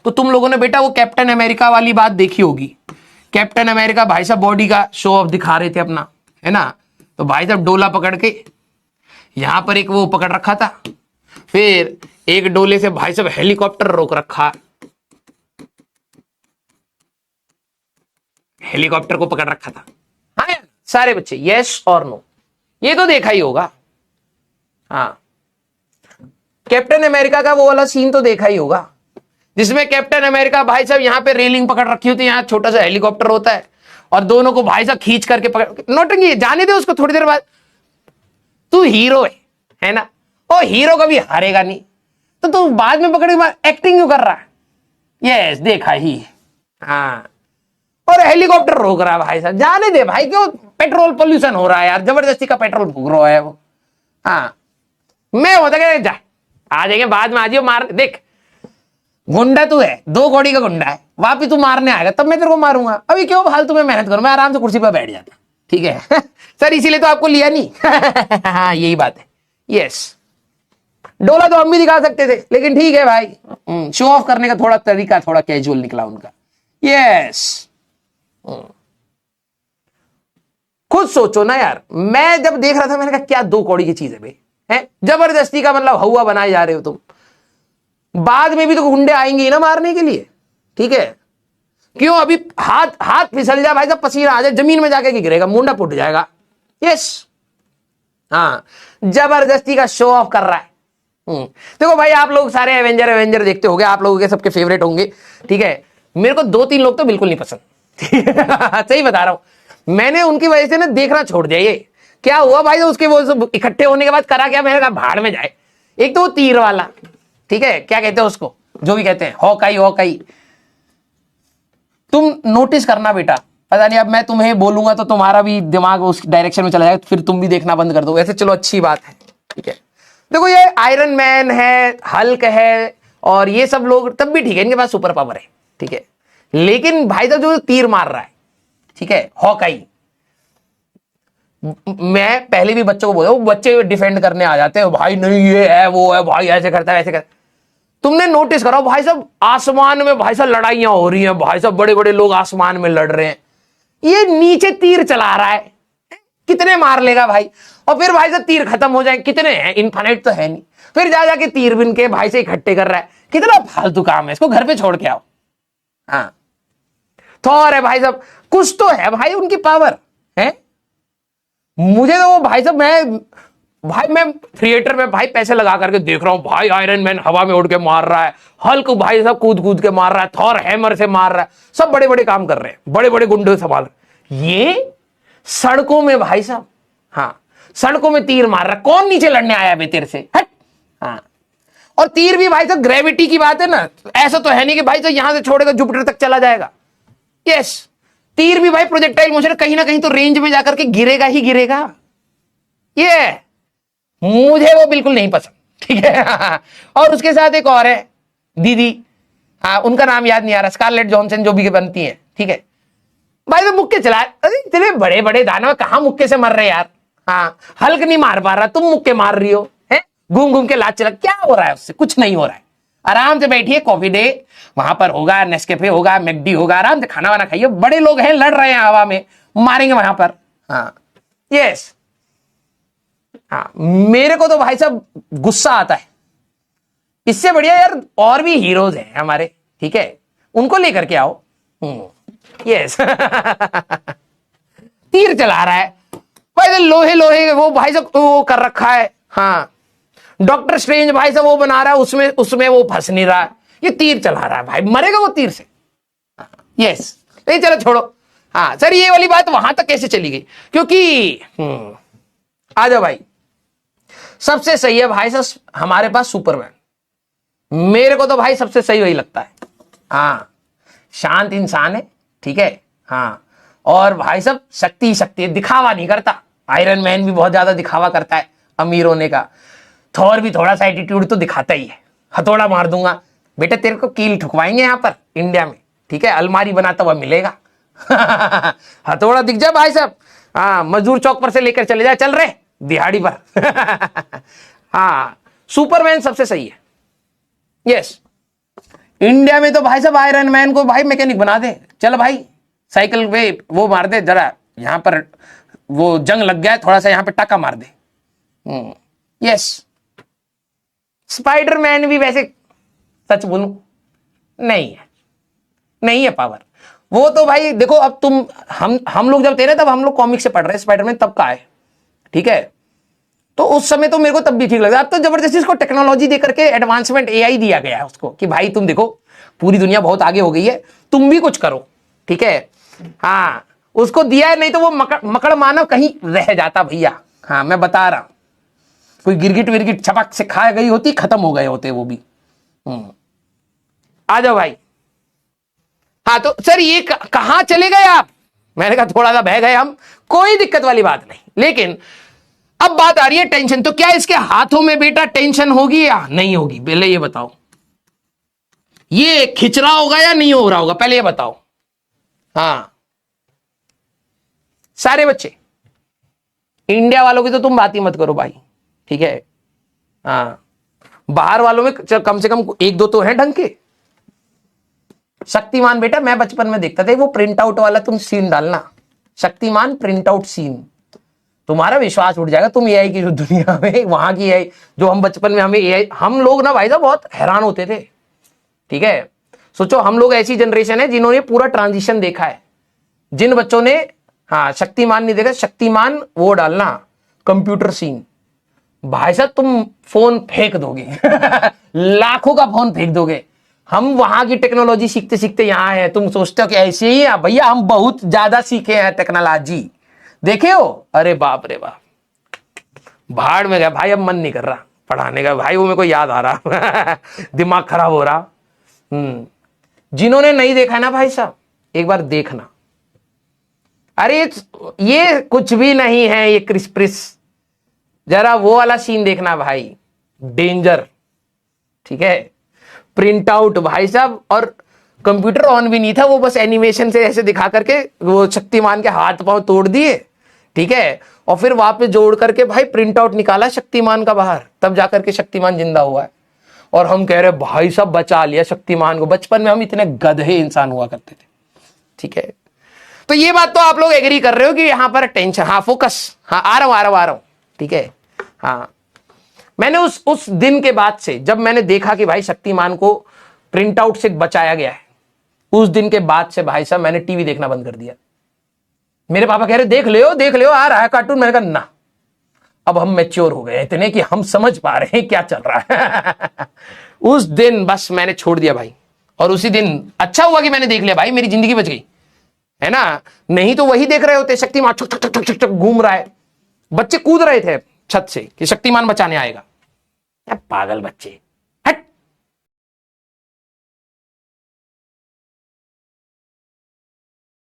तो तुम लोगों ने बेटा वो कैप्टन अमेरिका वाली बात देखी होगी। कैप्टन अमेरिका भाई साहब बॉडी का शो ऑफ दिखा रहे थे अपना, है ना। तो भाई साहब डोला पकड़ के यहां पर एक वो पकड़ रखा था, फिर एक डोले से भाई साहब हेलीकॉप्टर रोक रखा, हेलीकॉप्टर को पकड़ रखा था। हाँ यार सारे बच्चे यस और नो, ये तो देखा ही होगा। हाँ कैप्टन अमेरिका का वो वाला सीन तो देखा ही होगा, जिसमें कैप्टन अमेरिका भाई साहब यहां पे रेलिंग पकड़ रखी होती है, यहां छोटा सा हेलीकॉप्टर होता है और दोनों को भाई साहब खींच करके पकड़, नोटिंग जाने दे उसको थोड़ी देर बाद। तू हीरो है ना, ओ हीरो कभी हारेगा नहीं, तो तू बाद में पकड़ के एक्टिंग क्यों कर रहा है? यस देखा ही। हाँ और हेलीकॉप्टर रोक रहा है भाई साहब, जाने दे भाई, क्यों पेट्रोल पोल्यूशन हो रहा है यार, जबरदस्ती का पेट्रोल फूक रहा है वो। हाँ मैं होता क्या, जा आ जाएंगे बाद में, आ जाइयो मार, देख गुंडा तू है, 2 कौड़ी का गुंडा है, वापिस तू मारने आएगा तब मैं तेरे को मारूंगा, अभी क्यों फालतू में मेहनत करूं, मैं आराम से कुर्सी पर बैठ जाता। ठीक है सर इसीलिए तो आपको लिया नहीं हाँ यही बात है। यस डोला तो हम भी दिखा सकते थे, लेकिन ठीक है भाई, शो ऑफ करने का थोड़ा तरीका थोड़ा कैजुअल निकला उनका। यस खुद सोचो ना यार, मैं जब देख रहा था मैंने कहा क्या 2 कौड़ी की चीज है बे, है जबरदस्ती का मतलब हवा बनाए जा रहे हो तुम, बाद में भी तो गुंडे आएंगे ही ना मारने के लिए। ठीक है क्यों, अभी हाथ हाथ फिसल जाए भाई साहब, पसीना आ जाए, जमीन में जाके गिरेगा, मुंडा फूट जाएगा। यस हाँ जबरदस्ती का शो ऑफ कर रहा है। देखो भाई आप लोग सारे एवेंजर एवेंजर देखते होंगे, आप लोगों के सबके फेवरेट होंगे। ठीक है मेरे को 2-3 लोग तो बिल्कुल नहीं पसंद सही बता रहा हूं, मैंने उनकी वजह से ना देखना छोड़ दिया। ये क्या हुआ भाई, तो उसके वो सब इकट्ठे होने के बाद करा क्या, मैंने कहा भाड़ में जाए। एक तो वो तीर वाला, ठीक है क्या कहते हैं उसको, जो भी कहते हैं, हॉकाई हॉकाई, तुम नोटिस करना बेटा, पता नहीं अब मैं तुम्हें बोलूंगा तो तुम्हारा भी दिमाग उस डायरेक्शन में चला जाएगा, फिर तुम भी देखना बंद कर दो। वैसे चलो अच्छी बात है। ठीक है देखो ये आयरन मैन है, हल्क है और ये सब लोग तब भी ठीक है, इनके पास सुपर पावर है। ठीक है लेकिन भाई साहब जो तीर मार रहा है, ठीक है हॉकाई, मैं पहले भी बच्चों को बोला, वो बच्चे डिफेंड करने आ जाते हैं, भाई नहीं ये है वो है, भाई ऐसे करता है ऐसे करता है। तुमने नोटिस करो भाई साहब आसमान में भाई साहब लड़ाइयां हो रही हैं, भाई साहब बड़े बड़े लोग आसमान में लड़ रहे हैं, ये नीचे तीर चला रहा है, कितने मार लेगा भाई, और फिर भाई साहब तीर खत्म हो जाए, कितने हैं, इनफाइनाइट तो है नहीं, फिर जा जाके तीर बिन के भाई से इकट्ठे कर रहा है, कितना फालतू काम है, इसको घर पे छोड़ के आओ। हाँ थॉर है भाई साहब, कुछ तो है भाई उनकी पावर है। मुझे तो वो भाई साहब मैं थिएटर में भाई पैसे लगा करके देख रहा हूं, भाई आयरन मैन हवा में उड़ के मार रहा है, हल्क भाई साहब कूद कूद के मार रहा है, थॉर हैमर से मार रहा है, सब बड़े बड़े काम कर रहे हैं, बड़े बड़े गुंडे संभाल रहे। ये सड़कों में भाई साहब, हाँ सड़कों में तीर मार रहा है, कौन नीचे लड़ने आया बे तेरे से, हट। हाँ और तीर भी भाई साहब ग्रेविटी की बात है ना, ऐसा तो है नहीं कि भाई साहब यहां से छोड़ेगा जुपिटर तक चला जाएगा। यस तीर भी भाई प्रोजेक्टाइल मोशन, कहीं ना कहीं तो रेंज में जाकर के गिरेगा ही गिरेगा। ये मुझे वो बिल्कुल नहीं पसंद। ठीक है और उसके साथ एक और है दीदी, हाँ उनका नाम याद नहीं आ रहा, स्कारलेट जॉनसन जो भी बनती है। ठीक है भाई तो मुक्के चला, अरे इतने बड़े बड़े दानव कहां मुक्के से मर रहे यार। हाँ हल्क नहीं मार पा रहा, तुम मुक्के मार रही हो, है घूम घूम के लात चला, क्या हो रहा है उससे, कुछ नहीं हो रहा है। आराम से बैठिए, कॉफी डे वहां पर होगा, नेस्कैफे होगा, मैकडी होगा, आराम से खाना वाना खाइए, बड़े लोग हैं लड़ रहे हैं हवा में, मारेंगे वहां पर। हाँ यस हाँ मेरे को तो भाई साहब गुस्सा आता है, इससे बढ़िया यार और भी हीरोज हैं हमारे, ठीक है उनको लेकर के आओ। यस तीर चला रहा है भाई, लोहे लोहे वो भाई साहब वो कर रखा है। हाँ डॉक्टर स्ट्रेंज भाई साहब वो बना रहा है, उसमें वो फंस नहीं रहा है, ये तीर चला रहा है भाई, मरेगा वो तीर से। यस नहीं चलो छोड़ो। हाँ सर ये वाली बात वहां तक कैसे चली गई, क्योंकि आ जाओ भाई, सबसे सही है भाई साहब हमारे पास सुपरमैन, मेरे को तो भाई सबसे सही वही लगता है। हाँ शांत इंसान है, ठीक है हाँ और भाई साहब शक्ति शक्ति है, दिखावा नहीं करता। आयरन मैन भी बहुत ज्यादा दिखावा करता है अमीर होने का, थॉर भी थोड़ा सा एटीट्यूड तो दिखाता ही है, हथौड़ा मार दूंगा बेटा तेरे को, कील ठुकवाएंगे यहाँ पर इंडिया में, ठीक है अलमारी बनाता हुआ मिलेगा हथौड़ा दिख जाए भाई साहब, हाँ मजदूर चौक पर से लेकर चले जाए, चल रहे दिहाड़ी पर हाँ सुपरमैन सबसे सही है। यस इंडिया में तो भाई साहब आयरन मैन को भाई मैकेनिक बना दे, चल भाई साइकिल पे वो मार दे, जरा यहां पर वो जंग लग गया है, थोड़ा सा यहां पे टाका मार दे। यस, स्पाइडरमैन भी वैसे सच बोलूं नहीं है पावर। वो तो भाई देखो, अब तुम हम लोग जब थे ना, तब हम लोग कॉमिक से पढ़ रहे, स्पाइडरमैन तब का है, ठीक है, तो उस समय तो मेरे को तब भी ठीक लगता। अब तो जबरदस्ती इसको टेक्नोलॉजी दे करके एडवांसमेंट एआई दिया गया है उसको, कि भाई तुम देखो पूरी दुनिया बहुत आगे हो गई है, तुम भी कुछ करो, ठीक है। हाँ, उसको दिया है, नहीं तो वो मकड़ मानव कहीं रह जाता भैया। हाँ, मैं बता रहा हूं, कोई गिरगिट विरगिट छपक से खा गई होती, खत्म हो गए होते वो भी। आ जाओ भाई। हाँ तो सर ये कहां चले गए आप? मैंने कहा थोड़ा सा बह गए हम, कोई दिक्कत वाली बात नहीं। लेकिन अब बात आ रही है टेंशन, तो क्या इसके हाथों में बेटा टेंशन होगी या नहीं होगी? पहले ये बताओ, ये खिंच रहा होगा या नहीं हो रहा होगा, पहले ये बताओ। हाँ, सारे बच्चे, इंडिया वालों की तो तुम बात ही मत करो भाई, ठीक है। हाँ, बाहर वालों में कम से कम एक दो तो हैं ढंग के। शक्तिमान बेटा मैं बचपन में देखता था, वो प्रिंट आउट वाला तुम सीन डालना, शक्तिमान प्रिंट आउट सीन, तुम्हारा विश्वास उठ जाएगा। तुम एआई की जो दुनिया में, वहां की एआई जो हम बचपन में, हमें एआई, हम लोग ना भाई साहब बहुत हैरान होते थे, ठीक है। सोचो हम लोग ऐसी जनरेशन है जिन्होंने पूरा ट्रांजिशन देखा है। जिन बच्चों ने हाँ शक्तिमान नहीं देखा, शक्तिमान वो डालना कंप्यूटर सीन, भाई साहब तुम फोन फेंक दोगे लाखों का फोन फेंक दोगे। हम वहां की टेक्नोलॉजी सीखते सीखते यहां हैं, तुम सोचते हो कि ऐसे ही है भैया, हम बहुत ज्यादा सीखे हैं टेक्नोलॉजी, देखे हो? अरे बाप रे बाप, भाड़ में गया भाई, अब मन नहीं कर रहा पढ़ाने का भाई, वो मेरे को याद आ रहा दिमाग खराब हो रहा। जिन्होंने नहीं देखा ना भाई साहब, एक बार देखना। अरे ये कुछ भी नहीं है, ये क्रिस्प्रिस, जरा वो वाला सीन देखना भाई, डेंजर, ठीक है। प्रिंट आउट भाई साहब, और कंप्यूटर ऑन भी नहीं था, वो बस एनिमेशन से ऐसे दिखा करके वो शक्तिमान के हाथ पांव तोड़ दिए, ठीक है, और फिर वापस जोड़ करके भाई प्रिंट आउट निकाला शक्तिमान का बाहर, तब जाकर के शक्तिमान जिंदा हुआ है। और हम कह रहे भाई साहब बचा लिया शक्तिमान को। बचपन में हम इतने गधे इंसान हुआ करते थे, ठीक है। तो ये बात तो आप लोग एग्री कर रहे हो कि यहां पर टेंशन, हाँ फोकस, हाँ आ रहा हूं, ठीक है। हाँ, मैंने उस दिन के बाद से जब मैंने देखा कि भाई शक्तिमान को प्रिंट आउट से बचाया गया है, उस दिन के बाद से भाई साहब मैंने टीवी देखना बंद कर दिया। मेरे पापा कह रहे देख लियो आ रहा है कार्टून, मैंने कहा ना, अब हम मैच्योर हो गए इतने कि हम समझ पा रहे हैं क्या चल रहा है उस दिन बस मैंने छोड़ दिया भाई, और उसी दिन अच्छा हुआ कि मैंने देख लिया भाई, मेरी जिंदगी बच गई, है ना। नहीं तो वही देख रहे होते, शक्तिमान छक छक छक छक छक घूम रहा है, बच्चे कूद रहे थे छत से कि शक्तिमान बचाने आएगा। पागल बच्चे।